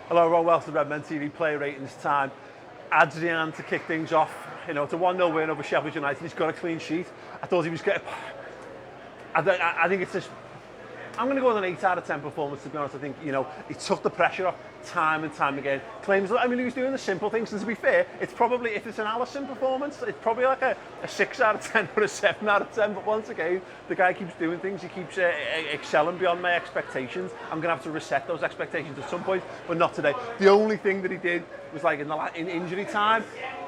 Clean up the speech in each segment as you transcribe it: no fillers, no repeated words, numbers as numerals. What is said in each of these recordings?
Hello, everyone. Welcome to Redmen TV Player Ratings time. Adrian to kick things off. You know, it's a 1-0 win over Sheffield United. He's got a clean sheet. I thought he was getting... I think it's just... I'm going to go with an 8 out of 10 performance, to be honest. I think, you know, he took the pressure off time and time again. Claims, I mean, he was doing the simple things. And to be fair, it's probably, if it's an Alisson performance, it's probably like a 6 out of 10 or a 7 out of 10. But once again, the guy keeps doing things. He keeps excelling beyond my expectations. I'm going to have to reset those expectations at some point, but not today. The only thing that he did was like in injury time,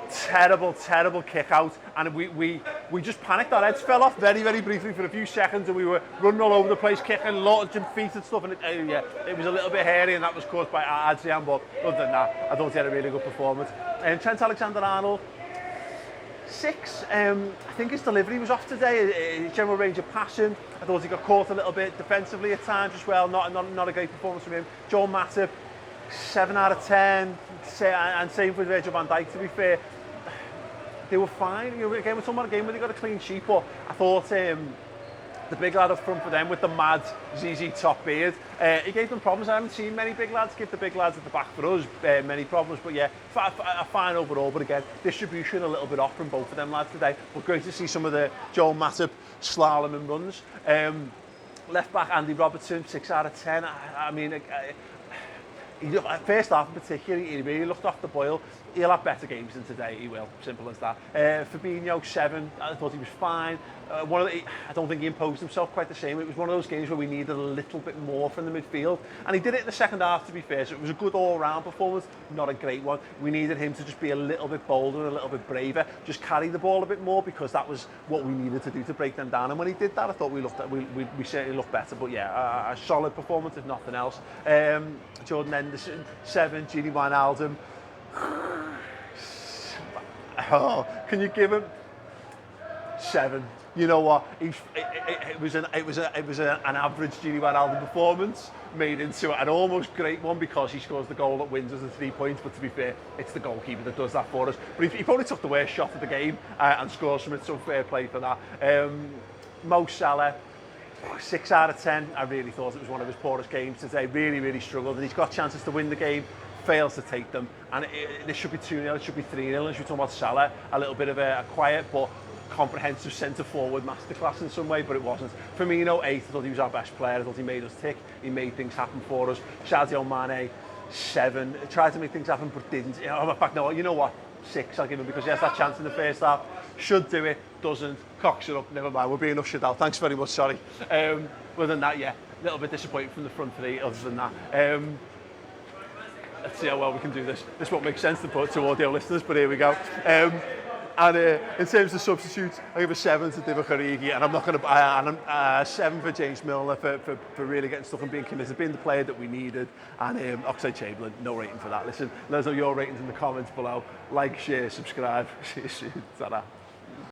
terrible kick out, and we just panicked. Our heads fell off very briefly for a few seconds, and we were running all over the place, kicking lots of feet and stuff, and it was a little bit hairy, and that was caused by Adrian. But other than that, I thought he had a really good performance. Trent Alexander-Arnold, 6. I think his delivery was off today. His general range of passing, I thought he got caught a little bit defensively at times as well. Not a great performance from him. Joel Matip, 7 out of 10, and same with Virgil van Dijk, to be fair. They were fine. You know, again, we're talking about a game where they got a clean sheet, but I thought the big lad up front for them with the mad ZZ top beard, he gave them problems. I haven't seen many big lads give the big lads at the back for us many problems, but yeah, fine overall. But again, distribution a little bit off from both of them lads today. But great to see some of the Joel Matip slalom and runs. Left back Andy Robertson, 6 out of 10. I mean, first half in particular, he really looked off the boil. He'll have better games than today, he will. Simple as that. Firmino, 7. I thought he was fine. I don't think he imposed himself quite the same. It was one of those games where we needed a little bit more from the midfield. And he did it in the second half, to be fair. So it was a good all-round performance, not a great one. We needed him to just be a little bit bolder, a little bit braver, just carry the ball a bit more, because that was what we needed to do to break them down. And when he did that, I thought we certainly looked better. But yeah, a solid performance, if nothing else. Jordan Henderson, 7. Gini Wijnaldum. Oh, can you give him 7? You know what? It was an average Gini Wijnaldum performance made into an almost great one, because he scores the goal that wins us the 3 points. But to be fair, it's the goalkeeper that does that for us. But he probably took the worst shot of the game and scores from it. So fair play for that. Mo Salah, 6 out of 10. I really thought it was one of his poorest games today. Really struggled, and he's got chances to win the game, fails to take them. And this should be 2-0, it should be 3-0. And we're talking about Salah, a little bit of a quiet but comprehensive centre-forward masterclass in some way, but it wasn't. Firmino, 8. I thought he was our best player. I thought he made us tick. He made things happen for us. Sadio Mane, 7. Tried to make things happen, but didn't. In fact, no, you know what? 6 I'll give him, because he has that chance in the first half. Should do it, doesn't. Cocks it up, never mind. We're being ushered out. Thanks very much, sorry. Other than that, yeah, a little bit disappointed from the front 3. Other than that, let's see how well we can do this. This won't make sense to audio listeners, but here we go. And in terms of substitutes, I give a 7 to Divock Origi, and I'm not going to. And I'm 7 for James Milner for really getting stuck and being committed, being the player that we needed. And Oxlade-Chamberlain, no rating for that. Listen, let us know your ratings in the comments below. Like, share, subscribe. See you soon. Ta-da.